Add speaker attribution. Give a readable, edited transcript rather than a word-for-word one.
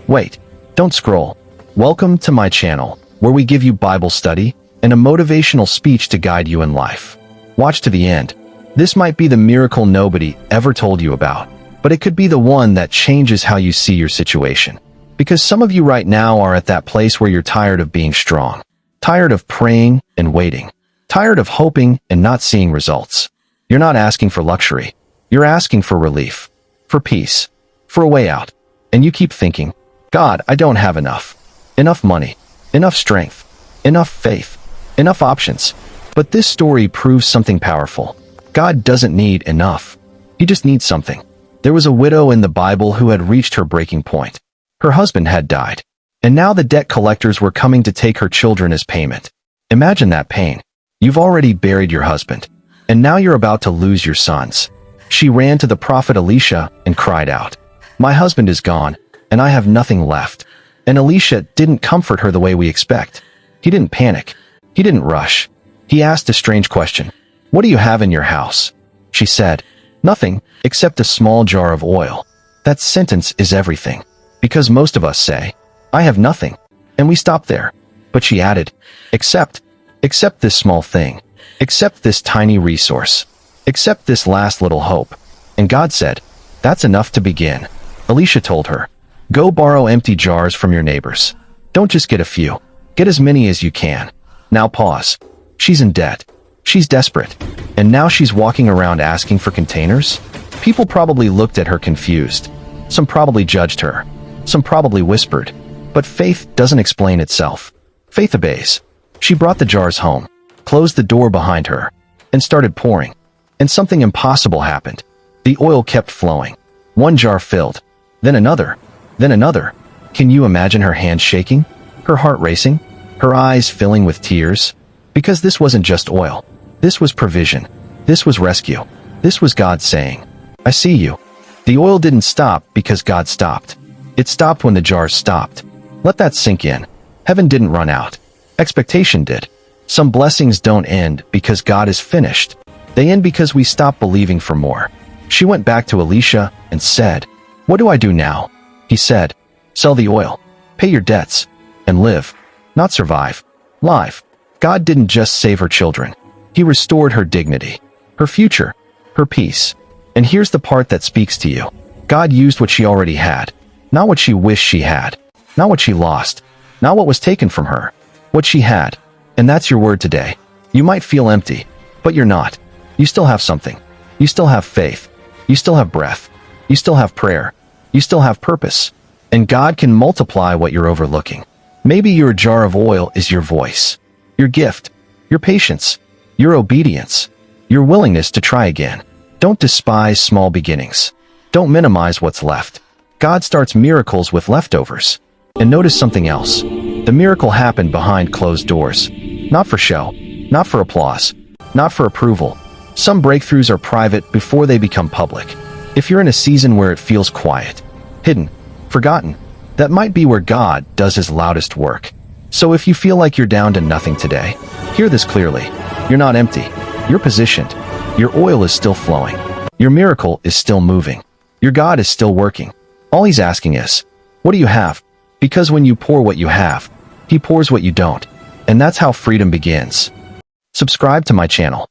Speaker 1: Wait, don't scroll. Welcome to my channel, where we give you Bible study and a motivational speech to guide you in life. Watch to the end. This might be the miracle nobody ever told you about, but it could be the one that changes how you see your situation. Because some of you right now are at that place where you're tired of being strong, tired of praying and waiting, tired of hoping and not seeing results. You're not asking for luxury. You're asking for relief, for peace, for a way out. And you keep thinking, God, I don't have enough. Enough money, enough strength, enough faith, enough options. But this story proves something powerful. God doesn't need enough. He just needs something. There was a widow in the Bible who had reached her breaking point. Her husband had died, and now the debt collectors were coming to take her children as payment. Imagine that pain. You've already buried your husband, and now you're about to lose your sons. She ran to the prophet Elisha and cried out, "My husband is gone, and I have nothing left." And Elisha didn't comfort her the way we expect. He didn't panic. He didn't rush. He asked a strange question. "What do you have in your house?" She said, "Nothing, except a small jar of oil." That sentence is everything. Because most of us say, "I have nothing," and we stop there. But she added, except this small thing, except this tiny resource, except this last little hope. And God said, "That's enough to begin." Elisha told her, "Go borrow empty jars from your neighbors. Don't just get a few. Get as many as you can." Now pause. She's in debt. She's desperate. And now she's walking around asking for containers? People probably looked at her confused. Some probably judged her. Some probably whispered. But faith doesn't explain itself. Faith obeys. She brought the jars home, closed the door behind her, and started pouring. And something impossible happened. The oil kept flowing. One jar filled. Then another. Then another. Can you imagine her hands shaking? Her heart racing? Her eyes filling with tears? Because this wasn't just oil. This was provision. This was rescue. This was God saying, "I see you." The oil didn't stop because God stopped. It stopped when the jars stopped. Let that sink in. Heaven didn't run out. Expectation did. Some blessings don't end because God is finished. They end because we stop believing for more. She went back to Elisha and said, "What do I do now?" He said, "Sell the oil, pay your debts, and live." Not survive. Live. God didn't just save her children. He restored her dignity, her future, her peace. And here's the part that speaks to you. God used what she already had. Not what she wished she had. Not what she lost. Not what was taken from her. What she had. And that's your word today. You might feel empty, but you're not. You still have something. You still have faith. You still have breath. You still have prayer. You still have purpose. And God can multiply what you're overlooking. Maybe your jar of oil is your voice, your gift, your patience, your obedience, your willingness to try again. Don't despise small beginnings. Don't minimize what's left. God starts miracles with leftovers. And notice something else. The miracle happened behind closed doors. Not for show. Not for applause. Not for approval. Some breakthroughs are private before they become public. If you're in a season where it feels quiet, hidden, forgotten, that might be where God does his loudest work. So if you feel like you're down to nothing today, hear this clearly. You're not empty. You're positioned. Your oil is still flowing. Your miracle is still moving. Your God is still working. All he's asking is, what do you have? Because when you pour what you have, he pours what you don't. And that's how freedom begins. Subscribe to my channel.